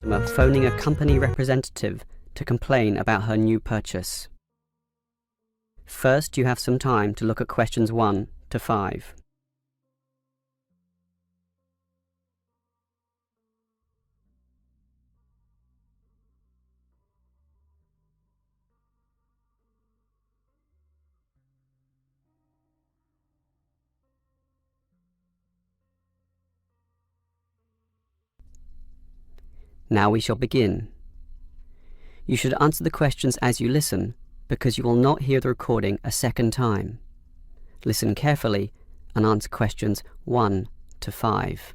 customer phoning a company representative to complain about her new purchase. First, you have some time to look at questions 1 to 5. Now we shall begin. You should answer the questions as you listen, because you will not hear the recording a second time. Listen carefully and answer questions 1 to 5.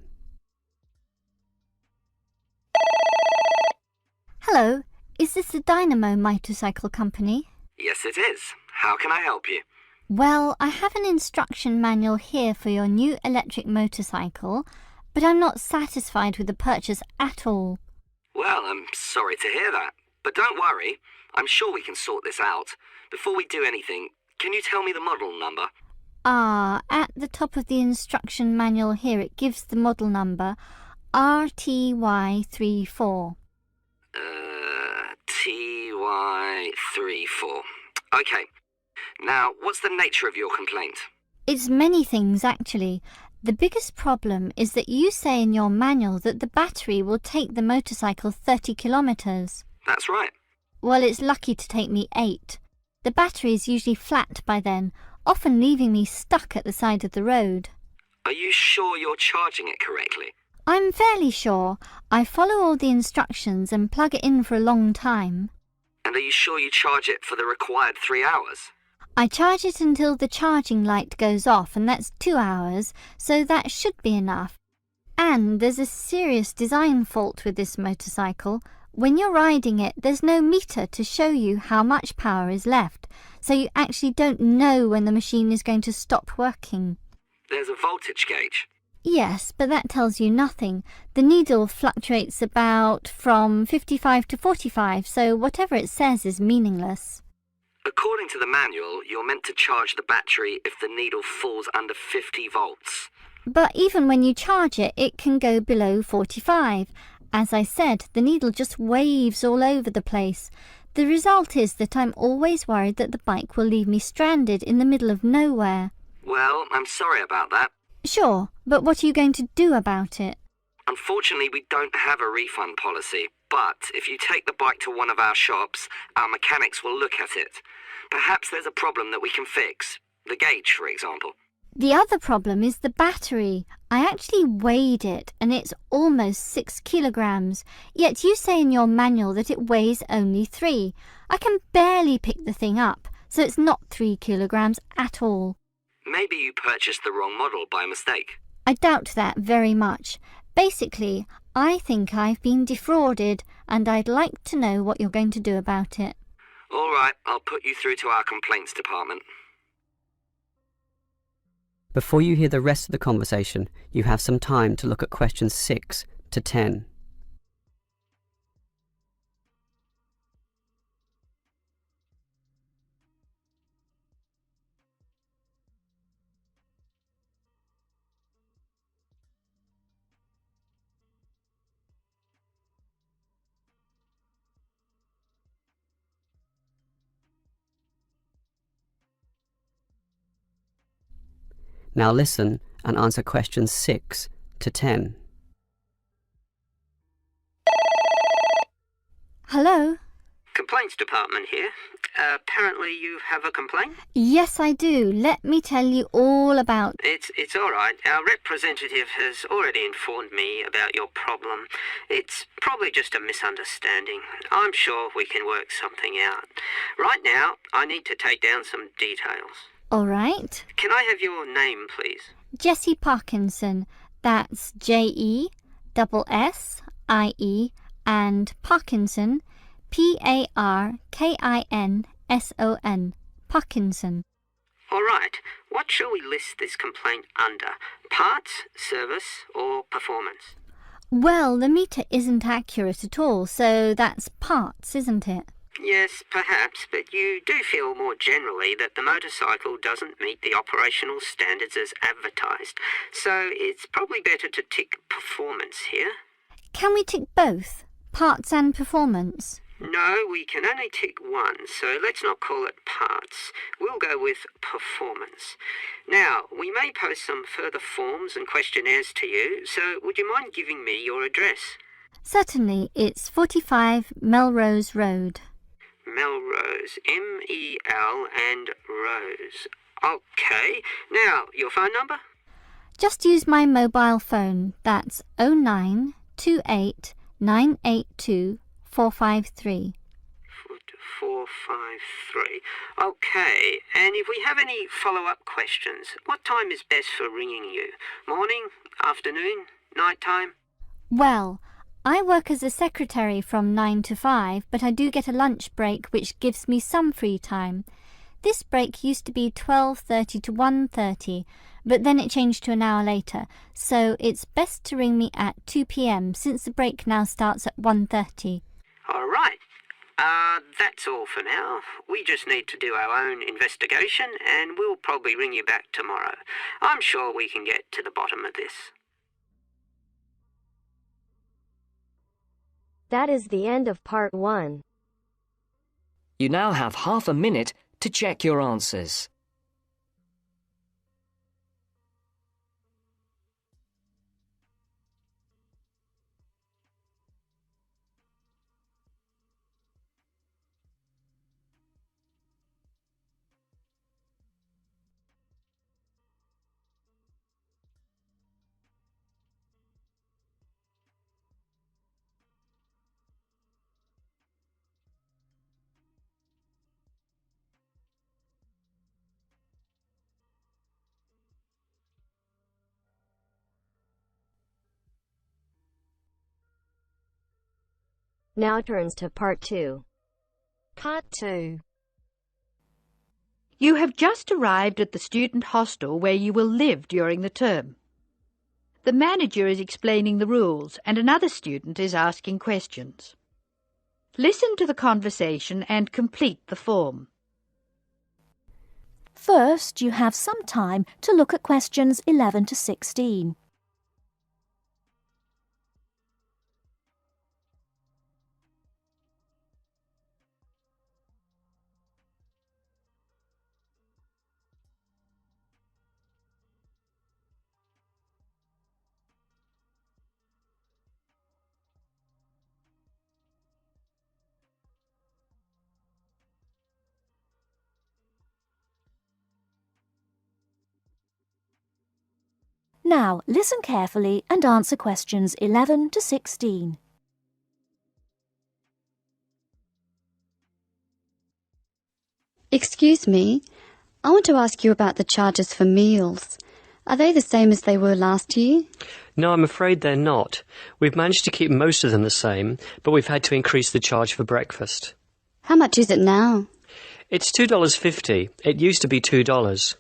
Hello, is this the Dynamo Motorcycle Company? Yes, it is. How can I help you? Well, I have an instruction manual here for your new electric motorcycle, but I'm not satisfied with the purchase at all. Well, I'm sorry to hear that. But don't worry, I'm sure we can sort this out. Before we do anything, can you tell me the model number? At the top of the instruction manual here it gives the model number RTY34. TY34. Okay. Now, what's the nature of your complaint? It's many things actually. The biggest problem is that you say in your manual that the battery will take the motorcycle 30 kilometers. That's right. Well, it's lucky to take me 8. The battery is usually flat by then, often leaving me stuck at the side of the road. Are you sure you're charging it correctly? I'm fairly sure. I follow all the instructions and plug it in for a long time. And are you sure you charge it for the required 3 hours? I charge it until the charging light goes off, and that's 2 hours, so that should be enough. And there's a serious design fault with this motorcycle. When you're riding it, there's no meter to show you how much power is left, so you actually don't know when the machine is going to stop working. There's a voltage gauge. Yes, but that tells you nothing. The needle fluctuates about from 55 to 45, so whatever it says is meaningless. According to the manual, you're meant to charge the battery if the needle falls under 50 volts. But even when you charge it, it can go below 45. As I said, the needle just waves all over the place. The result is that I'm always worried that the bike will leave me stranded in the middle of nowhere. Well, I'm sorry about that. Sure, but what are you going to do about it? Unfortunately, we don't have a refund policy, but if you take the bike to one of our shops, our mechanics will look at it. Perhaps there's a problem that we can fix. The gauge, for example. The other problem is the battery. I actually weighed it, and it's almost 6 kilograms, yet you say in your manual that it weighs only 3. I can barely pick the thing up, so it's not 3 kilograms at all. Maybe you purchased the wrong model by mistake. I doubt that very much. Basically, I think I've been defrauded, and I'd like to know what you're going to do about it. All right, I'll put you through to our complaints department. Before you hear the rest of the conversation, you have some time to look at questions 6 to 10. Now listen and answer questions 6 to 10. Hello? Complaints department here. Apparently you have a complaint? Yes, I do. Let me tell you all about... It's all right. Our representative has already informed me about your problem. It's probably just a misunderstanding. I'm sure we can work something out. Right now, I need to take down some details. All right. Can I have your name, please? Jessie Parkinson. That's Jessie and Parkinson, Parkinson. Parkinson. All right. What shall we list this complaint under? Parts, service, or performance? Well, the meter isn't accurate at all, so that's parts, isn't it? Yes, perhaps, but you do feel more generally that the motorcycle doesn't meet the operational standards as advertised, so it's probably better to tick performance here. Can we tick both? Parts and performance. No, we can only tick one, so let's not call it parts. We'll go with performance. Now, we may post some further forms and questionnaires to you, so would you mind giving me your address? Certainly, it's 45 Melrose Road. Melrose, M-E-L and Rose. Okay, now, your phone number? Just use my mobile phone. That's 0928 982 453. 453. Okay, and if we have any follow-up questions, what time is best for ringing you? Morning, afternoon, night time? Well, I work as a secretary from 9 to 5, but I do get a lunch break which gives me some free time. This break used to be 12:30 to 1:30, but then it changed to an hour later, so it's best to ring me at 2 p.m. since the break now starts at 1:30. All right. That's all for now. We just need to do our own investigation and we'll probably ring you back tomorrow. I'm sure we can get to the bottom of this. That is the end of part 1. You now have half a minute to check your answers. Now turns to part 2. Part 2. You have just arrived at the student hostel where you will live during the term. The manager is explaining the rules and another student is asking questions. Listen to the conversation and complete the form. First, you have some time to look at questions 11 to 16. Now, listen carefully and answer questions 11 to 16. Excuse me, I want to ask you about the charges for meals. Are they the same as they were last year? No, I'm afraid they're not. We've managed to keep most of them the same, but we've had to increase the charge for breakfast. How much is it now? It's $2.50. It used to be $2.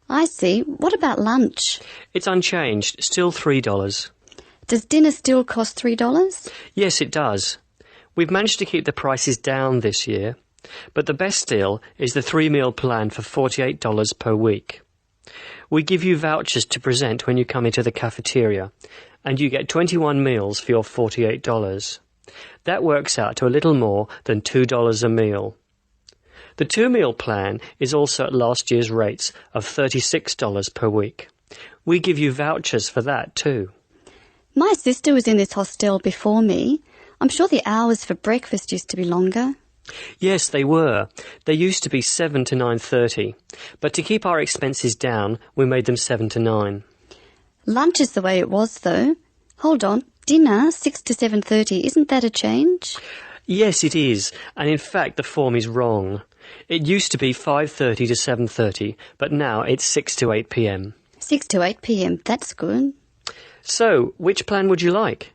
I see. What about lunch? It's unchanged, still $3. Does dinner still cost $3? Yes, it does. We've managed to keep the prices down this year, but the best deal is the 3-meal plan for $48 per week. We give you vouchers to present when you come into the cafeteria, and you get 21 meals for your $48. That works out to a little more than $2 a meal. The 2-meal plan is also at last year's rates of $36 per week. We give you vouchers for that too. My sister was in this hostel before me. I'm sure the hours for breakfast used to be longer. Yes, they were. They used to be 7 to 9:30, but to keep our expenses down, we made them 7 to 9. Lunch is the way it was, though. Hold on. Dinner, 6 to 7:30. Isn't that a change? Yes, it is, and in fact the form is wrong. It used to be 5:30 to 7:30, but now it's 6 to 8 p.m. 6 to 8 p.m. That's good. So, which plan would you like?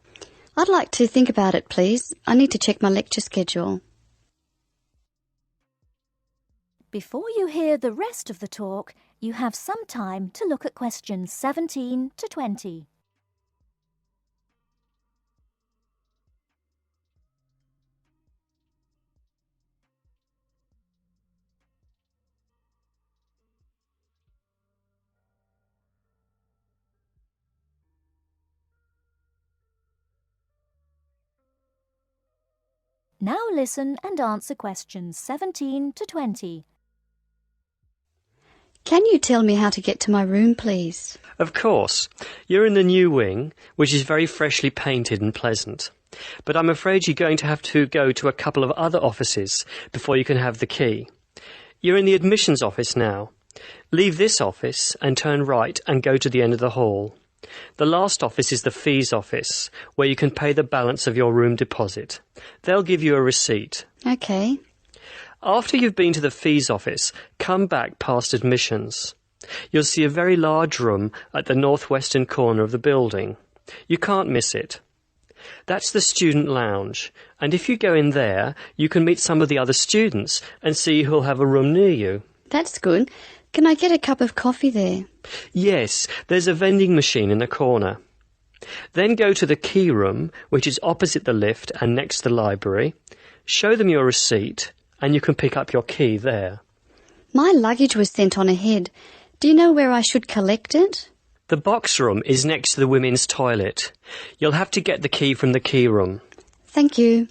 I'd like to think about it, please. I need to check my lecture schedule. Before you hear the rest of the talk, you have some time to look at questions 17 to 20. Now listen and answer questions 17 to 20. Can you tell me how to get to my room, please? Of course. You're in the new wing, which is very freshly painted and pleasant. But I'm afraid you're going to have to go to a couple of other offices before you can have the key. You're in the admissions office now. Leave this office and turn right and go to the end of the hall. The last office is the fees office, where you can pay the balance of your room deposit. They'll give you a receipt. Okay. After you've been to the fees office, come back past admissions. You'll see a very large room at the northwestern corner of the building. You can't miss it. That's the student lounge, and if you go in there, you can meet some of the other students and see who'll have a room near you. That's good. Can I get a cup of coffee there? Yes, there's a vending machine in the corner. Then go to the key room, which is opposite the lift and next to the library. Show them your receipt, and you can pick up your key there. My luggage was sent on ahead. Do you know where I should collect it? The box room is next to the women's toilet. You'll have to get the key from the key room. Thank you.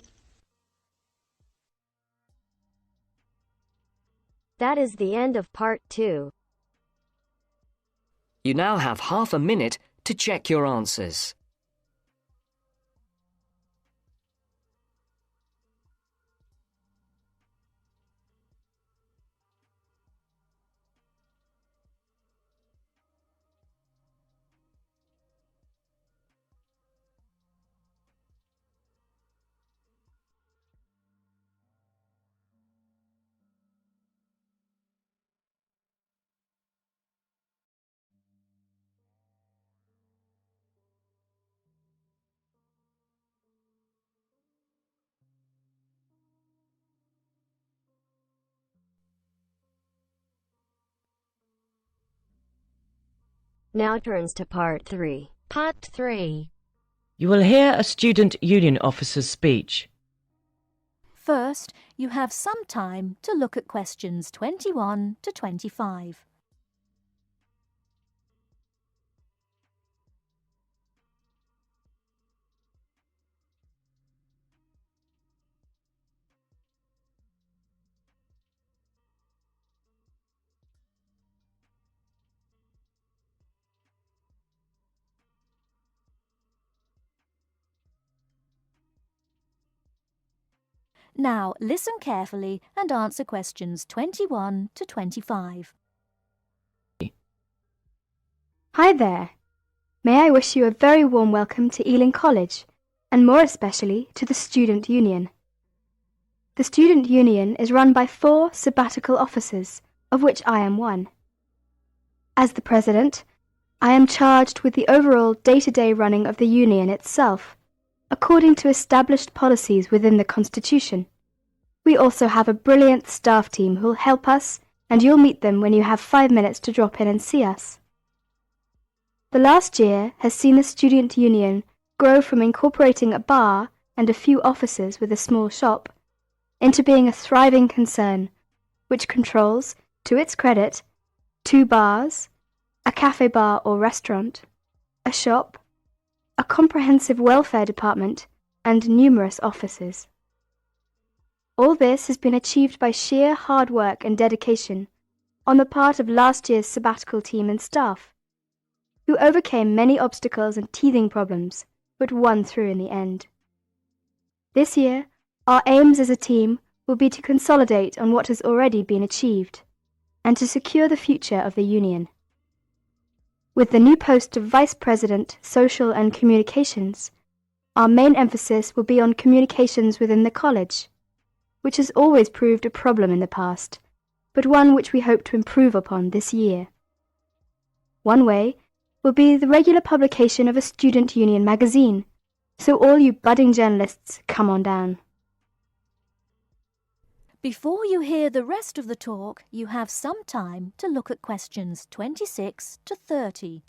That is the end of part 2. You now have half a minute to check your answers. Now turns to part 3. Part 3. You will hear a student union officer's speech. First, you have some time to look at questions 21 to 25. Now listen carefully and answer questions 21 to 25. Hi there. May I wish you a very warm welcome to Ealing College, and more especially to the Student Union. The Student Union is run by 4 sabbatical officers, of which I am one. As the President, I am charged with the overall day-to-day running of the Union itself, according to established policies within the Constitution. We also have a brilliant staff team who'll help us, and you'll meet them when you have 5 minutes to drop in and see us. The last year has seen the Student Union grow from incorporating a bar and a few offices with a small shop into being a thriving concern, which controls, to its credit, 2 bars, a cafe bar or restaurant, a shop, a comprehensive welfare department, and numerous offices. All this has been achieved by sheer hard work and dedication on the part of last year's sabbatical team and staff, who overcame many obstacles and teething problems, but won through in the end. This year, our aims as a team will be to consolidate on what has already been achieved, and to secure the future of the Union. With the new post of Vice President, Social and Communications, our main emphasis will be on communications within the college, which has always proved a problem in the past, but one which we hope to improve upon this year. One way will be the regular publication of a student union magazine, so all you budding journalists, come on down. Before you hear the rest of the talk, you have some time to look at questions 26 to 30.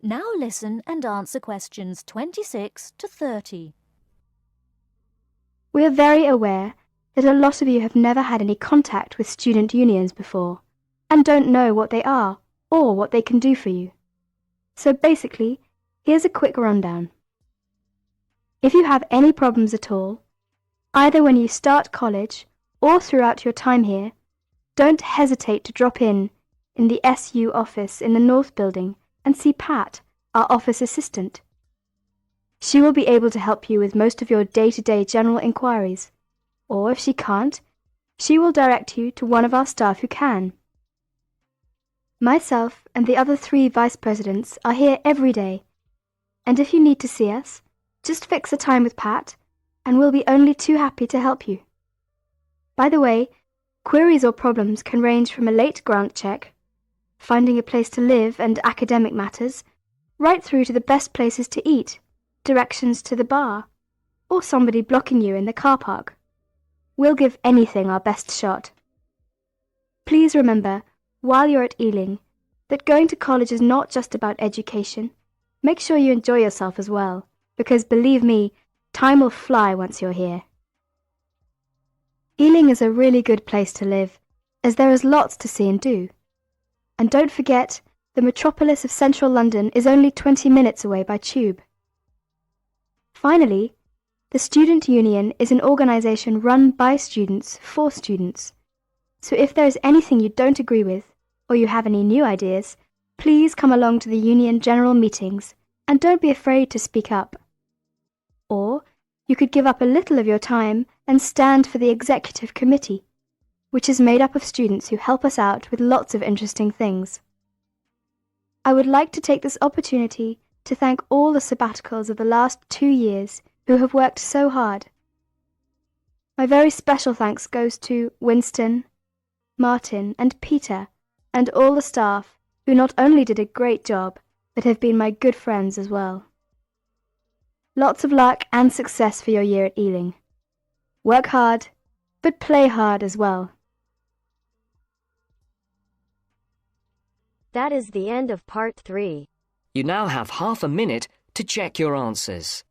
Now listen and answer questions 26 to 30. We are very aware that a lot of you have never had any contact with student unions before and don't know what they are or what they can do for you. So basically, here's a quick rundown. If you have any problems at all, either when you start college or throughout your time here, don't hesitate to drop in the SU office in the North Building and see Pat, our office assistant. She will be able to help you with most of your day-to-day general inquiries, or if she can't, she will direct you to one of our staff who can. Myself and the other 3 vice presidents are here every day, and if you need to see us, just fix a time with Pat, and we'll be only too happy to help you. By the way, queries or problems can range from a late grant check, finding a place to live and academic matters, right through to the best places to eat, directions to the bar, or somebody blocking you in the car park. We'll give anything our best shot. Please remember, while you're at Ealing, that going to college is not just about education. Make sure you enjoy yourself as well, because believe me, time will fly once you're here. Ealing is a really good place to live, as there is lots to see and do. And don't forget, the metropolis of central London is only 20 minutes away by tube. Finally, the Student Union is an organisation run by students for students. So if there is anything you don't agree with, or you have any new ideas, please come along to the Union General Meetings and don't be afraid to speak up. Or you could give up a little of your time and stand for the Executive Committee, which is made up of students who help us out with lots of interesting things. I would like to take this opportunity to thank all the sabbaticals of the last 2 years who have worked so hard. My very special thanks goes to Winston, Martin and Peter and all the staff who not only did a great job but have been my good friends as well. Lots of luck and success for your year at Ealing. Work hard, but play hard as well. That is the end of part 3. You now have half a minute to check your answers.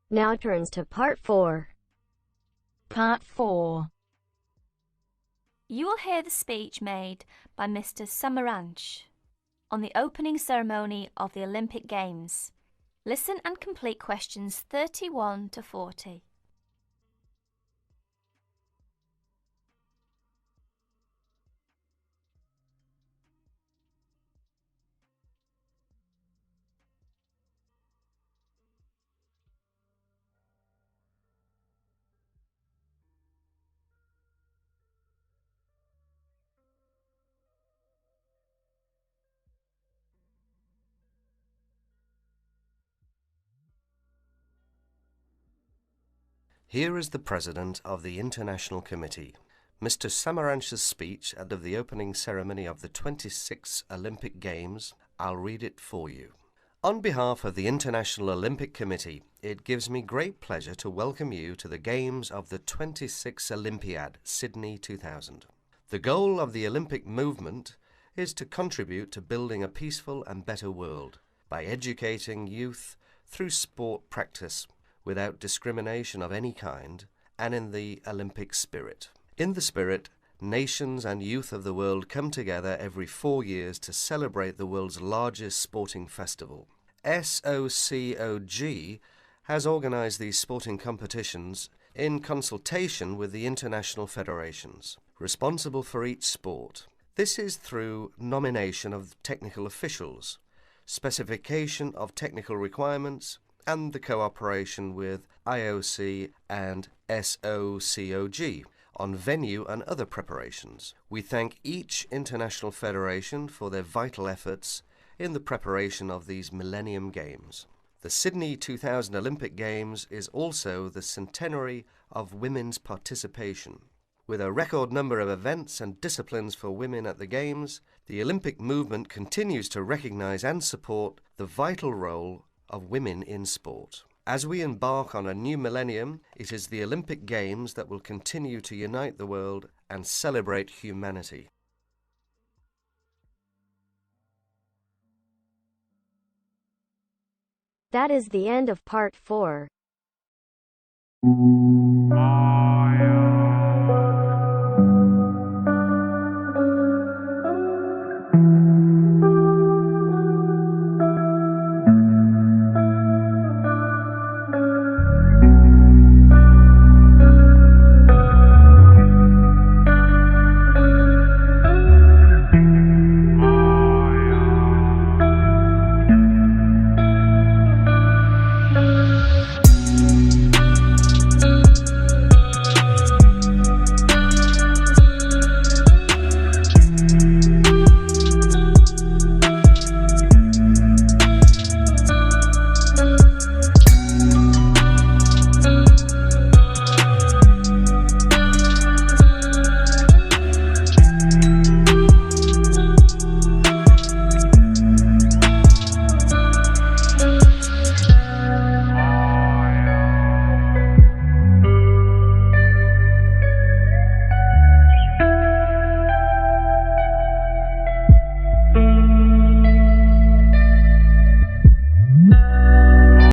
Now turns to part 4. Part 4. You will hear the speech made by Mr. Samaranch on the opening ceremony of the Olympic Games. Listen and complete questions 31 to 40. Here is the President of the International Committee, Mr. Samaranch's speech at the opening ceremony of the 26th Olympic Games. I'll read it for you. On behalf of the International Olympic Committee, it gives me great pleasure to welcome you to the Games of the 26th Olympiad, Sydney 2000. The goal of the Olympic movement is to contribute to building a peaceful and better world by educating youth through sport practice without discrimination of any kind, and in the Olympic spirit. In the spirit, nations and youth of the world come together every 4 years to celebrate the world's largest sporting festival. SOCOG has organized these sporting competitions in consultation with the international federations responsible for each sport. This is through nomination of technical officials, specification of technical requirements, and the cooperation with IOC and SOCOG on venue and other preparations. We thank each international federation for their vital efforts in the preparation of these Millennium Games. The Sydney 2000 Olympic Games is also the centenary of women's participation. With a record number of events and disciplines for women at the Games, the Olympic movement continues to recognise and support the vital role of women in sport. As we embark on a new millennium, it is the Olympic Games that will continue to unite the world and celebrate humanity. That is the end of part 4.